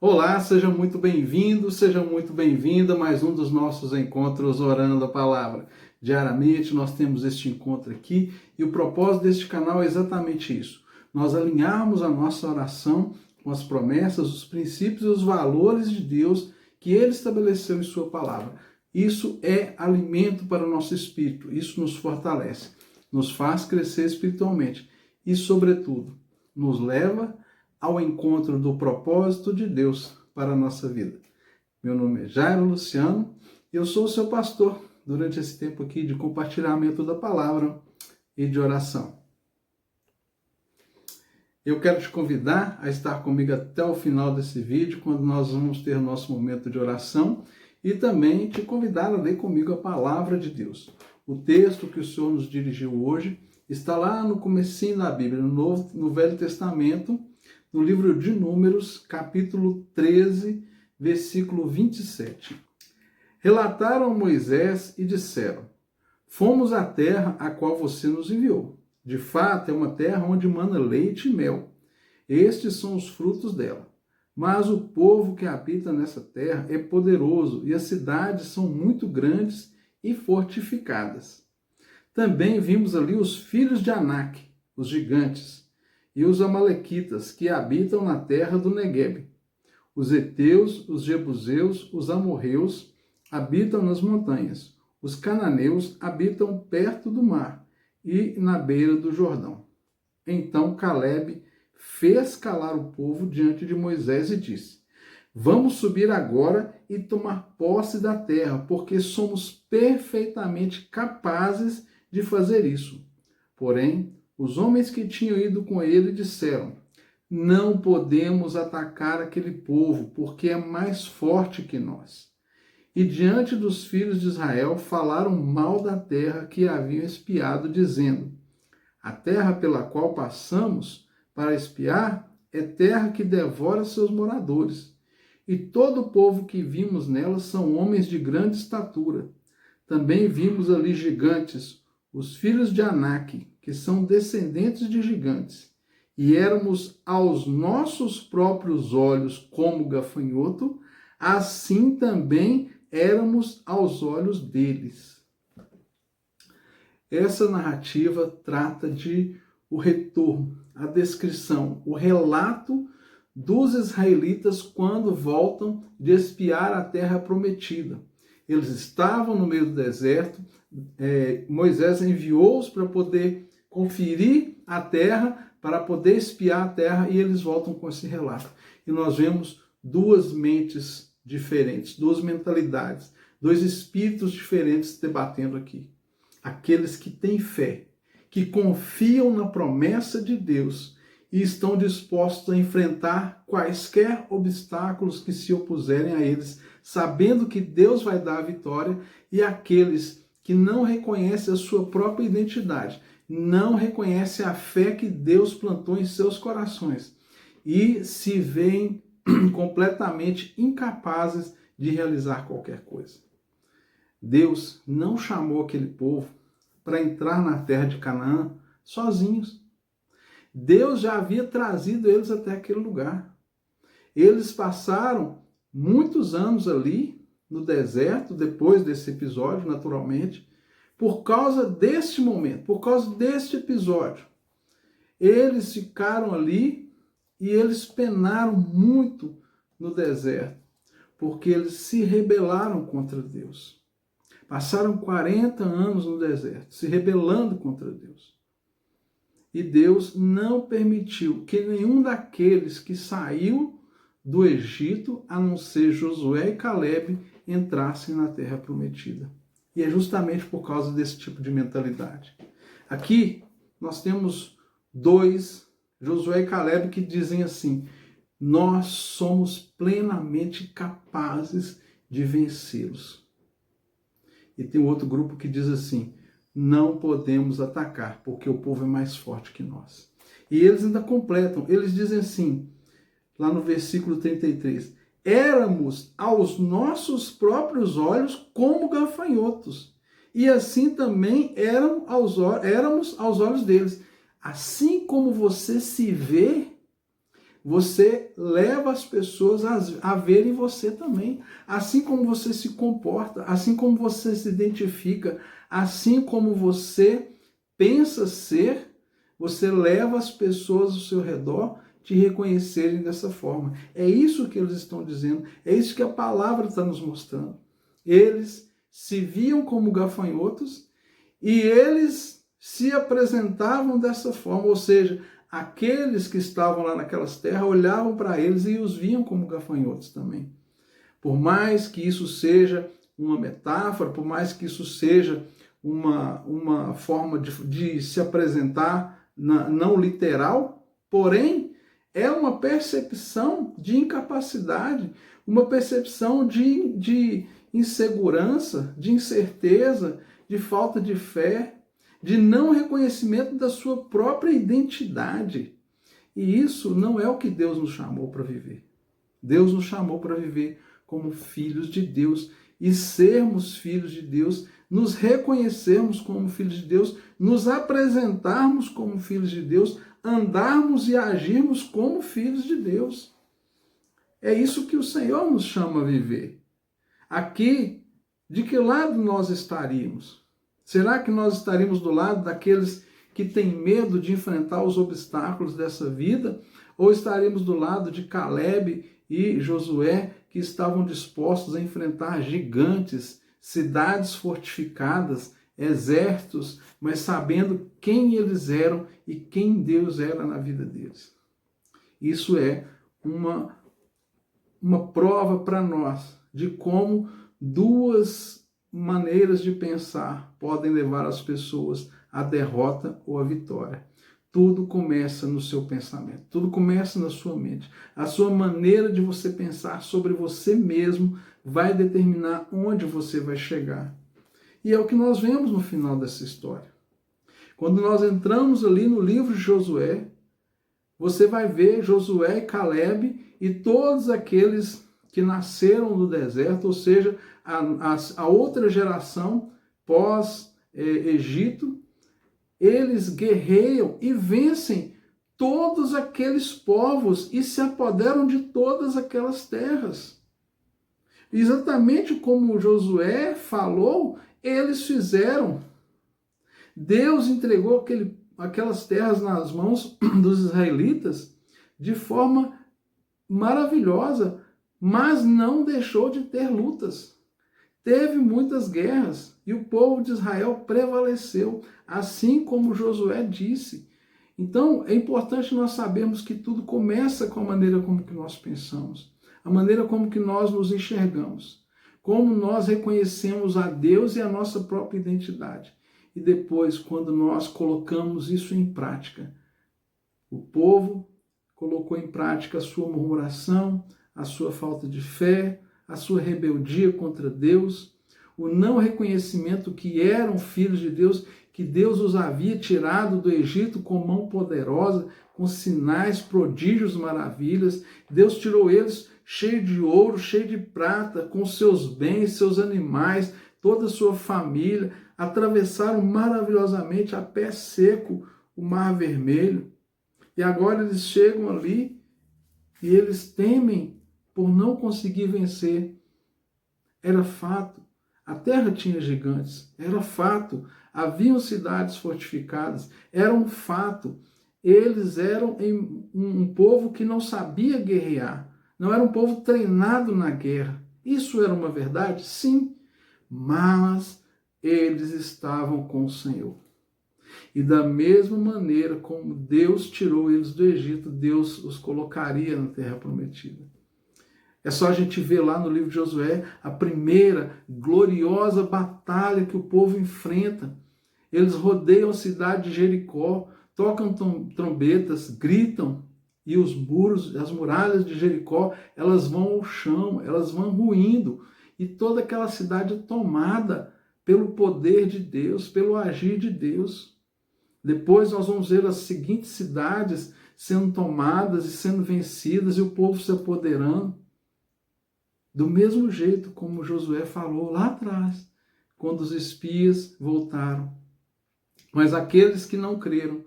Olá, seja muito bem-vindo, seja muito bem-vinda a mais um dos nossos encontros Orando a Palavra. Diariamente nós temos este encontro aqui e o propósito deste canal é exatamente isso. Nós alinharmos a nossa oração com as promessas, os princípios e os valores de Deus que Ele estabeleceu em Sua Palavra. Isso é alimento para o nosso espírito, isso nos fortalece, nos faz crescer espiritualmente e, sobretudo, nos leva ao encontro do propósito de Deus para a nossa vida. Meu nome é Jairo Luciano e eu sou o seu pastor durante esse tempo aqui de compartilhamento da palavra e de oração. Eu quero te convidar a estar comigo até o final desse vídeo, quando nós vamos ter nosso momento de oração, e também te convidar a ler comigo a palavra de Deus. O texto que o Senhor nos dirigiu hoje está lá no comecinho da Bíblia, no Velho Testamento, no livro de Números, capítulo 13, versículo 27. Relataram Moisés e disseram: fomos à terra a qual você nos enviou. De fato, é uma terra onde mana leite e mel. Estes são os frutos dela. Mas o povo que habita nessa terra é poderoso e as cidades são muito grandes e fortificadas. Também vimos ali os filhos de Anak, os gigantes, e os amalequitas, que habitam na terra do Neguebe. Os heteus, os jebuseus, os amorreus habitam nas montanhas. Os cananeus habitam perto do mar e na beira do Jordão. Então Calebe fez calar o povo diante de Moisés e disse: vamos subir agora e tomar posse da terra, porque somos perfeitamente capazes de fazer isso. Porém, os homens que tinham ido com ele disseram: não podemos atacar aquele povo, porque é mais forte que nós. E diante dos filhos de Israel falaram mal da terra que haviam espiado, dizendo: a terra pela qual passamos para espiar é terra que devora seus moradores. E todo o povo que vimos nela são homens de grande estatura. Também vimos ali gigantes, os filhos de Anak, que são descendentes de gigantes, e éramos aos nossos próprios olhos como gafanhoto, assim também éramos aos olhos deles. Essa narrativa trata de o retorno, a descrição, o relato dos israelitas quando voltam de espiar a terra prometida. Eles estavam no meio do deserto, Moisés enviou-os para poder conferir a terra, para poder espiar a terra, e eles voltam com esse relato. E nós vemos duas mentes diferentes, duas mentalidades, dois espíritos diferentes debatendo aqui. Aqueles que têm fé, que confiam na promessa de Deus e estão dispostos a enfrentar quaisquer obstáculos que se opuserem a eles, sabendo que Deus vai dar a vitória, e aqueles que não reconhecem a sua própria identidade, não reconhecem a fé que Deus plantou em seus corações e se veem completamente incapazes de realizar qualquer coisa. Deus não chamou aquele povo para entrar na terra de Canaã sozinhos. Deus já havia trazido eles até aquele lugar. Eles passaram muitos anos ali no deserto, depois desse episódio, naturalmente, por causa deste momento, por causa deste episódio. Eles ficaram ali e eles penaram muito no deserto, porque eles se rebelaram contra Deus. Passaram 40 anos no deserto, se rebelando contra Deus. E Deus não permitiu que nenhum daqueles que saiu do Egito, a não ser Josué e Calebe, entrassem na terra prometida. E é justamente por causa desse tipo de mentalidade. Aqui nós temos dois, Josué e Calebe, que dizem assim: nós somos plenamente capazes de vencê-los. E tem outro grupo que diz assim: não podemos atacar, porque o povo é mais forte que nós. E eles ainda completam, eles dizem assim, lá no versículo 33, éramos aos nossos próprios olhos como gafanhotos, e assim também éramos aos olhos deles. Assim como você se vê, você leva as pessoas a verem você também. Assim como você se comporta, assim como você se identifica, assim como você pensa ser, você leva as pessoas ao seu redor te reconhecerem dessa forma. É isso que eles estão dizendo, é isso que a palavra está nos mostrando. Eles se viam como gafanhotos e eles se apresentavam dessa forma, ou seja, aqueles que estavam lá naquelas terras olhavam para eles e os viam como gafanhotos também. Por mais que isso seja uma metáfora, por mais que isso seja uma forma de se apresentar não literal, porém é uma percepção de incapacidade, uma percepção de insegurança, de incerteza, de falta de fé, de não reconhecimento da sua própria identidade. E isso não é o que Deus nos chamou para viver. Deus nos chamou para viver como filhos de Deus e sermos filhos de Deus, nos reconhecermos como filhos de Deus, nos apresentarmos como filhos de Deus, andarmos e agirmos como filhos de Deus. É isso que o Senhor nos chama a viver. Aqui, de que lado nós estaríamos? Será que nós estaríamos do lado daqueles que têm medo de enfrentar os obstáculos dessa vida? Ou estaríamos do lado de Caleb e Josué, que estavam dispostos a enfrentar gigantes, cidades fortificadas, exércitos, mas sabendo quem eles eram e quem Deus era na vida deles? Isso é uma prova para nós de como duas maneiras de pensar podem levar as pessoas à derrota ou à vitória. Tudo começa no seu pensamento, tudo começa na sua mente. A sua maneira de você pensar sobre você mesmo vai determinar onde você vai chegar. E é o que nós vemos no final dessa história. Quando nós entramos ali no livro de Josué, você vai ver Josué e Caleb e todos aqueles que nasceram do deserto, ou seja, a outra geração pós-Egito, eles guerreiam e vencem todos aqueles povos e se apoderam de todas aquelas terras. Exatamente como Josué falou, eles fizeram. Deus entregou aquelas terras nas mãos dos israelitas de forma maravilhosa, mas não deixou de ter lutas. Teve muitas guerras e o povo de Israel prevaleceu, assim como Josué disse. Então, é importante nós sabermos que tudo começa com a maneira como que nós pensamos, a maneira como que nós nos enxergamos, como nós reconhecemos a Deus e a nossa própria identidade. E depois, quando nós colocamos isso em prática, o povo colocou em prática a sua murmuração, a sua falta de fé, a sua rebeldia contra Deus, o não reconhecimento que eram filhos de Deus, que Deus os havia tirado do Egito com mão poderosa, com sinais, prodígios, maravilhas. Deus tirou eles cheio de ouro, cheio de prata, com seus bens, seus animais, toda a sua família. Atravessaram maravilhosamente a pé seco o Mar Vermelho. E agora eles chegam ali e eles temem por não conseguir vencer. Era fato. A terra tinha gigantes. Era fato. Haviam cidades fortificadas. Era um fato. Eles eram um povo que não sabia guerrear. Não era um povo treinado na guerra. Isso era uma verdade? Sim. Mas eles estavam com o Senhor. E da mesma maneira como Deus tirou eles do Egito, Deus os colocaria na terra prometida. É só a gente ver lá no livro de Josué a primeira gloriosa batalha que o povo enfrenta. Eles rodeiam a cidade de Jericó, tocam trombetas, gritam, e os muros, as muralhas de Jericó, elas vão ao chão, elas vão ruindo, e toda aquela cidade é tomada pelo poder de Deus, pelo agir de Deus. Depois nós vamos ver as seguintes cidades sendo tomadas e sendo vencidas e o povo se apoderando. Do mesmo jeito como Josué falou lá atrás, quando os espias voltaram. Mas aqueles que não creram,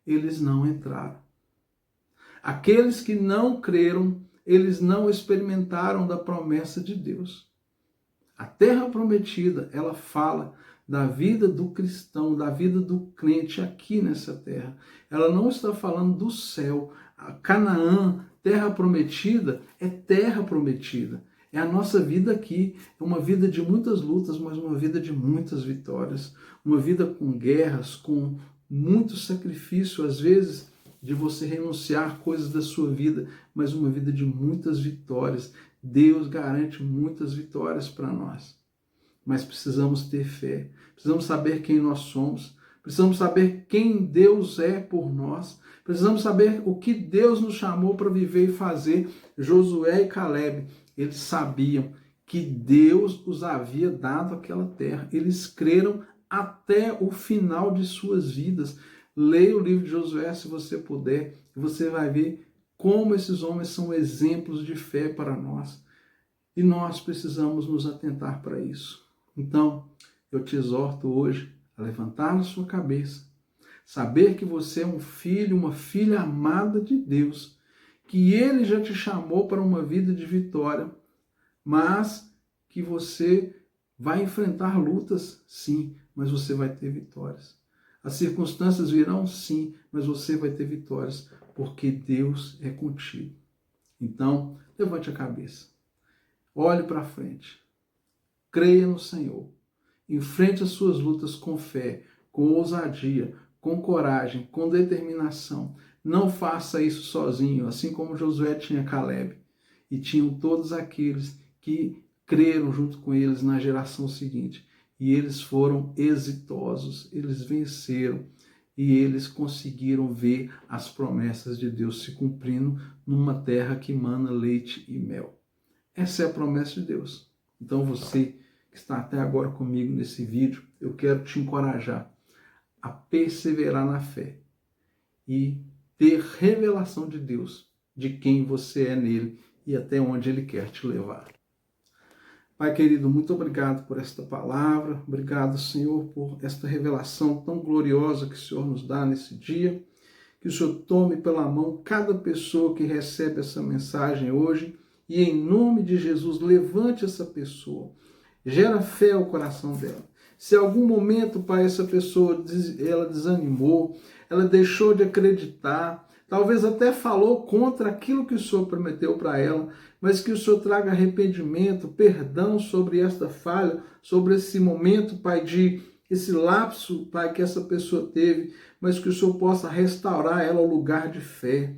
eles não entraram. Aqueles que não creram, eles não experimentaram da promessa de Deus. A terra prometida, ela fala da vida do cristão, da vida do crente aqui nessa terra. Ela não está falando do céu. A Canaã, terra prometida, é terra prometida. É a nossa vida aqui. É uma vida de muitas lutas, mas uma vida de muitas vitórias. Uma vida com guerras, com muito sacrifício, às vezes, de você renunciar coisas da sua vida, mas uma vida de muitas vitórias. Deus garante muitas vitórias para nós. Mas precisamos ter fé, precisamos saber quem nós somos, precisamos saber quem Deus é por nós, precisamos saber o que Deus nos chamou para viver e fazer. Josué e Caleb, eles sabiam que Deus os havia dado aquela terra, eles creram até o final de suas vidas. Leia o livro de Josué se você puder, e você vai ver como esses homens são exemplos de fé para nós. E nós precisamos nos atentar para isso. Então, eu te exorto hoje a levantar a sua cabeça, saber que você é um filho, uma filha amada de Deus, que Ele já te chamou para uma vida de vitória, mas que você vai enfrentar lutas, sim, mas você vai ter vitórias. As circunstâncias virão, sim, mas você vai ter vitórias, porque Deus é contigo. Então, levante a cabeça, olhe para frente, creia no Senhor, enfrente as suas lutas com fé, com ousadia, com coragem, com determinação. Não faça isso sozinho, assim como Josué tinha Caleb, e tinham todos aqueles que creram junto com eles na geração seguinte. E eles foram exitosos, eles venceram e eles conseguiram ver as promessas de Deus se cumprindo numa terra que mana leite e mel. Essa é a promessa de Deus. Então você que está até agora comigo nesse vídeo, eu quero te encorajar a perseverar na fé e ter revelação de Deus, de quem você é nele e até onde ele quer te levar. Pai querido, muito obrigado por esta palavra, obrigado, Senhor, por esta revelação tão gloriosa que o Senhor nos dá nesse dia, que o Senhor tome pela mão cada pessoa que recebe essa mensagem hoje e, em nome de Jesus, levante essa pessoa, gera fé ao coração dela. Se em algum momento, Pai, essa pessoa ela desanimou, ela deixou de acreditar, talvez até falou contra aquilo que o Senhor prometeu para ela, mas que o Senhor traga arrependimento, perdão sobre esta falha, sobre esse momento, Pai, esse lapso, Pai, que essa pessoa teve, mas que o Senhor possa restaurar ela ao lugar de fé.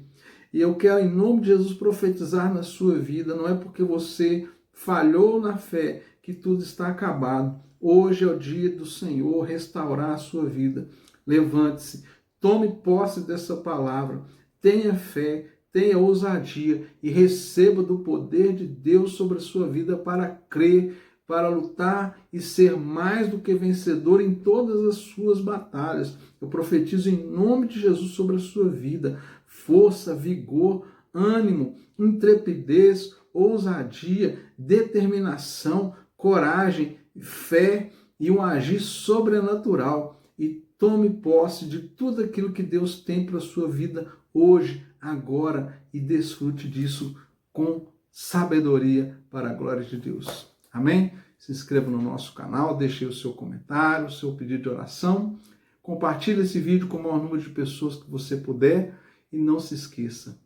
E eu quero, em nome de Jesus, profetizar na sua vida. Não é porque você falhou na fé que tudo está acabado. Hoje é o dia do Senhor restaurar a sua vida. Levante-se, tome posse dessa palavra, tenha fé, tenha ousadia e receba do poder de Deus sobre a sua vida para crer, para lutar e ser mais do que vencedor em todas as suas batalhas. Eu profetizo em nome de Jesus sobre a sua vida força, vigor, ânimo, intrepidez, ousadia, determinação, coragem, fé e um agir sobrenatural. E tome posse de tudo aquilo que Deus tem para a sua vida hoje, agora, e desfrute disso com sabedoria para a glória de Deus. Amém? Se inscreva no nosso canal, deixe o seu comentário, o seu pedido de oração. Compartilhe esse vídeo com o maior número de pessoas que você puder. E não se esqueça,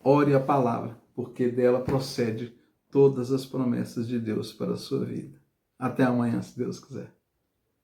ore a palavra, porque dela procede todas as promessas de Deus para a sua vida. Até amanhã, se Deus quiser.